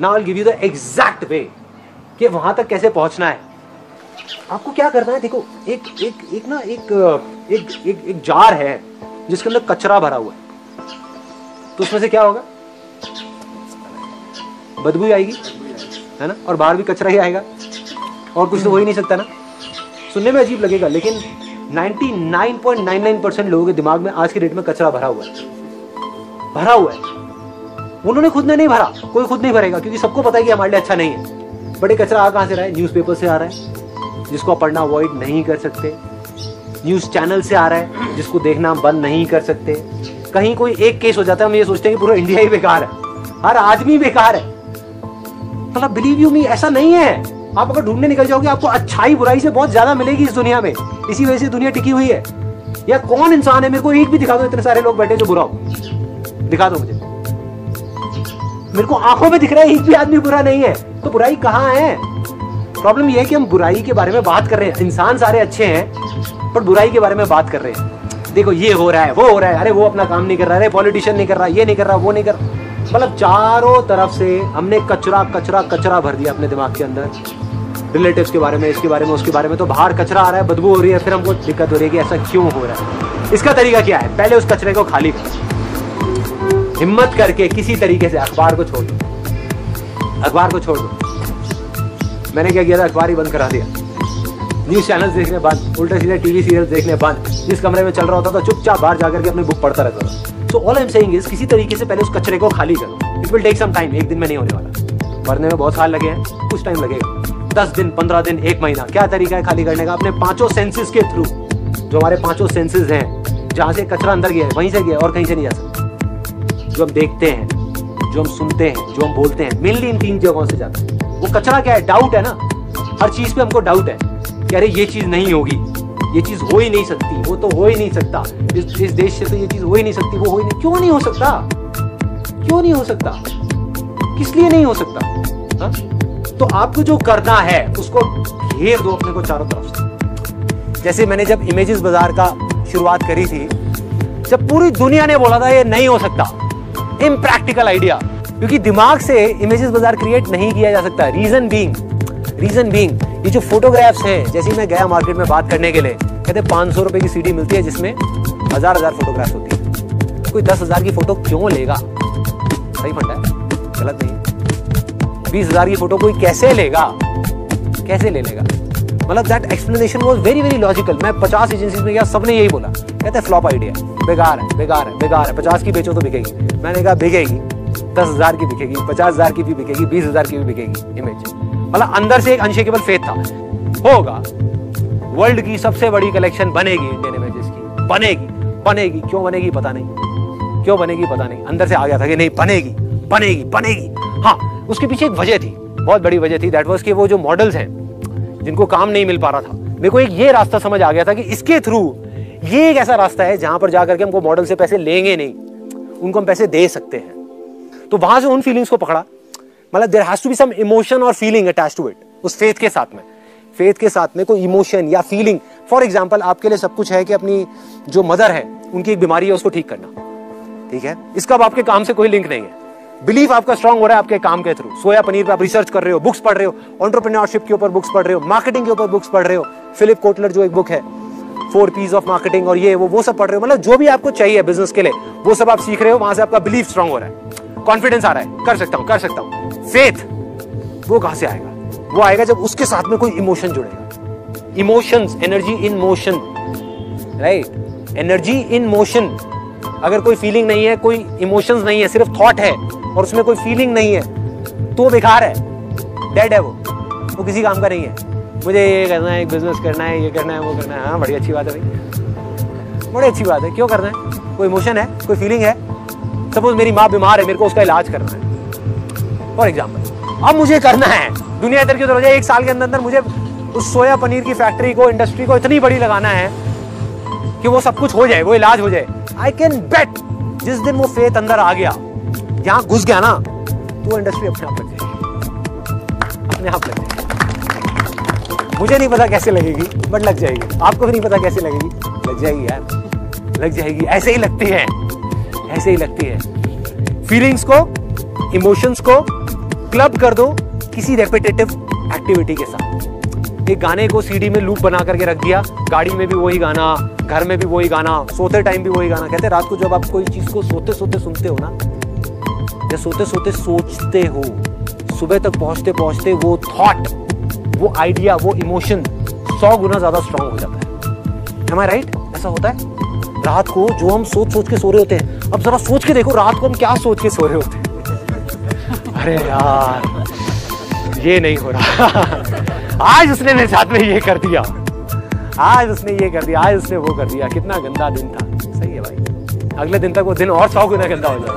Now I will give you the exact वे कि वहां तक कैसे पहुंचना है। आपको क्या करना है, देखो एक जार है जिसके अंदर कचरा भरा हुआ है, तो उसमें से क्या होगा, बदबू आएगी, है ना, और बाहर भी कचरा ही आएगा, और कुछ तो हो ही नहीं सकता ना। सुनने में अजीब लगेगा, लेकिन 99.99% लोगों के दिमाग में आज की डेट में कचरा भरा हुआ है। उन्होंने खुद ने नहीं भरा, कोई खुद नहीं भरेगा, क्योंकि सबको पता है कि हमारे लिए अच्छा नहीं है। बट ये कचरा आ कहां से रहा है? न्यूज़पेपर से आ रहा है, जिसको आप पढ़ना अवॉइड नहीं कर सकते। न्यूज चैनल से आ रहा है, जिसको देखना हम बंद नहीं कर सकते। कहीं कोई एक केस हो जाता है, हम ये सोचते हैं कि पूरा इंडिया ही बेकार है, हर आदमी बेकार है। मतलब बिलीव यू मी, ऐसा नहीं है। आप अगर ढूंढने निकल जाओगे, आपको अच्छाई बुराई से बहुत ज्यादा मिलेगी इस दुनिया में। इसी वजह से दुनिया टिकी हुई है। या कौन इंसान है, मेरे को एक भी दिखा दो, इतने सारे लोग बैठे जो बुरा हो, दिखा दो मुझे। मेरे को आंखों में दिख रहा है एक भी आदमी बुरा नहीं है, तो बुराई कहां है? प्रॉब्लम यह है कि हम बुराई के बारे में बात कर रहे हैं। इंसान सारे अच्छे हैं, पर बुराई के बारे में बात कर रहे हैं। देखो ये हो रहा है, वो हो रहा है, अरे वो अपना काम नहीं कर रहा है, पॉलिटिशियन नहीं कर रहा, ये नहीं कर रहा, वो नहीं कर रहा। मतलब चारों तरफ से हमने कचरा कचरा कचरा भर दिया अपने दिमाग के अंदर। रिलेटिव्स के बारे में, इसके बारे में, उसके बारे में। तो बाहर कचरा आ रहा है, बदबू हो रही है, फिर हमको दिक्कत हो रही है कि ऐसा क्यों हो रहा है। इसका तरीका क्या है? पहले उस कचरे को खाली करो, हिम्मत करके किसी तरीके से अखबार को छोड़ दो। अखबार को छोड़ दो। मैंने क्या किया था, अखबार ही बंद करा दिया, न्यूज चैनल्स देखने बंद, उल्टे सीधे टीवी सीरियल्स देखने बंद। जिस कमरे में चल रहा होता था चुपचाप बाहर जाकर के अपनी बुक पढ़ता रहता था। So all I am saying is, किसी तरीके से पहले उस कचरे को खाली करो। It will take some time, एक दिन में नहीं होने वाला। पढ़ने में बहुत साल लगे हैं, कुछ टाइम लगेगा, 10 दिन, 15 दिन, 1 महीना। क्या तरीका है खाली करने का? अपने 5 सेंसेस के थ्रू। जो हमारे 5 सेंसेस हैं, जहां से कचरा अंदर गया है वहीं से गया, और कहीं से नहीं जा सकता। जो हम देखते हैं, जो हम सुनते हैं, जो हम बोलते हैं, मेनली इन 3 जगहों से जाता है। वो कचरा क्या है? डाउट है ना। हर चीज पे हमको डाउट है कि अरे ये चीज नहीं होगी, ये चीज हो ही नहीं सकती, वो तो हो ही नहीं सकता, इस देश से तो ये चीज हो ही नहीं सकती, वो हो ही नहीं। क्यों नहीं हो सकता? क्यों नहीं हो सकता? किस लिए नहीं हो सकता? हा? तो आपको जो करना है उसको घेर दो अपने को चारों तरफ से। जैसे मैंने जब इमेजेस बाजार का शुरुआत करी थी, जब पूरी दुनिया ने बोला था ये नहीं हो सकता, इम्प्रैक्टिकल आइडिया, क्योंकि दिमाग से इमेजेस बाजार क्रिएट नहीं किया जा सकता। रीजन बीइंग ये जो फोटोग्राफ्स हैं, जैसे मैं गया मार्केट में बात करने के लिए, कहते 500 रुपए की सीडी मिलती है जिसमें 1000 फोटोग्राफ्स होती है। कोई 10,000 की फोटो क्यों लेगा? सही फंडा है, गलत नहीं। 20,000 की फोटो कोई कैसे लेगा? कैसे ले लेगा? मतलब that explanation was very very logical. मैं 50 एजेंसीज में गया, सबने यही बोला, कहते फ्लॉप आइडिया, बेकार है, बेकार है, बेकार है। 50 की बेचो तो बिकेगी। मैंने कहा बिकेगी, 10,000 की बिकेगी, 50,000 की भी बिकेगी, 20,000 की भी बिकेगी इमेज। मतलब अंदर से एक अनशेकेबल फेथ था, होगा। वर्ल्ड की सबसे बड़ी कलेक्शन बनेगी इंडियन इमेजेस की, बनेगी। क्यों बनेगी पता नहीं, क्यों बनेगी पता नहीं। अंदर से आ गया था कि नहीं, बनेगी। हाँ, उसके पीछे एक वजह थी, बहुत बड़ी वजह थी। दैट वाज कि वो जो मॉडल्स हैं जिनको काम नहीं मिल पा रहा था, मेरे को एक ये रास्ता समझ आ गया था कि इसके थ्रू ये एक ऐसा रास्ता है जहां पर जाकर के हमको मॉडल से पैसे लेंगे नहीं, उनको हम पैसे दे सकते हैं। तो वहां से उन फीलिंग्स को पकड़ा। मतलब there has to be some emotion और फीलिंग अटैच्ड टू इट। उस फेथ के साथ में कोई इमोशन या फीलिंग। फॉर एग्जांपल, आपके लिए सब कुछ है कि अपनी जो मदर है उनकी एक बीमारी है, उसको ठीक करना, ठीक है। इसका अब आपके काम से कोई लिंक नहीं है। बिलीफ आपका स्ट्रांग हो रहा है आपके काम के थ्रू। सोया पनीर पे आप रिसर्च कर रहे हो, बुक्स पढ़ रहे हो, एंटरप्रेन्योरशिप के ऊपर बुक्स पढ़ रहे हो, मार्केटिंग के ऊपर बुक्स पढ़ रहे हो, फिलिप कोटलर जो एक बुक है 4 P's ऑफ मार्केटिंग, और ये वो सब पढ़ रहे हो। मतलब जो भी आपको चाहिए बिजनेस के लिए वो सब आप सीख रहे हो। वहां से आपका बिलीफ स्ट्रांग हो रहा है, कॉन्फिडेंस आ रहा है, कर सकता हूं। फेथ वो कहां से आएगा? वो आएगा जब उसके साथ में कोई इमोशन जुड़ेगा। Emotions, energy in motion, right? Energy in motion. अगर कोई फीलिंग नहीं है, कोई इमोशंस नहीं है, सिर्फ थॉट है और उसमें कोई फीलिंग नहीं है, तो वो बेकार है, डेड है, वो किसी काम का नहीं है। मुझे ये करना है, बिजनेस करना है, ये करना है, वो करना है। हाँ, बड़ी अच्छी बात है भाई, बड़ी अच्छी बात है। क्यों करना है? कोई इमोशन है, कोई फीलिंग है। सपोज मेरी माँ बीमार है, मेरे को उसका इलाज करना है फॉर एग्जाम्पल। अब मुझे करना है, दुनिया इधर की उधर हो जाए, 1 साल के अंदर मुझे उस सोया पनीर की फैक्ट्री को, इंडस्ट्री को इतनी बड़ी लगाना है कि वो सब कुछ हो जाए, वो इलाज हो जाए। आई कैन बेट जिस दिन वो फेथ अंदर आ गया, यहां घुस गया ना, तो वो इंडस्ट्री अपने आप लग जाएगी, अपने आप लग जाएगी। मुझे नहीं पता कैसे लगेगी, बट लग जाएगी। आपको भी नहीं पता कैसे लगेगी, लग जाएगी यार, लग जाएगी। ऐसे ही लगती है, ऐसे ही लगती है। फीलिंग्स को, इमोशंस को क्लब कर दो किसी रेपिटेटिव एक्टिविटी के साथ। एक गाने को सीडी में लूप बना करके रख दिया, गाड़ी में भी वही गाना, घर में भी वही गाना, सोते टाइम भी वही गाना। कहते हैं रात को जब आप कोई चीज को सोते सोते सुनते हो ना, या सोते सोते सोचते हो, सुबह तक पहुंचते पहुंचते वो थॉट, वो आइडिया, वो इमोशन 100 गुना ज्यादा स्ट्रांग हो जाता है। Am I right? ऐसा होता है। रात को जो हम सोच सोच के सो रहे होते हैं, अब जरा सोच के देखो रात को हम क्या सोच के सो रहे होते हैं। अरे यार ये नहीं हो रहा। आज उसने मेरे साथ में ये कर दिया, आज उसने ये कर दिया, आज उसने वो कर दिया। कितना गंदा दिन था। सही है भाई, अगले दिन तक वो दिन और 100 गुना गंदा हो जाएगा।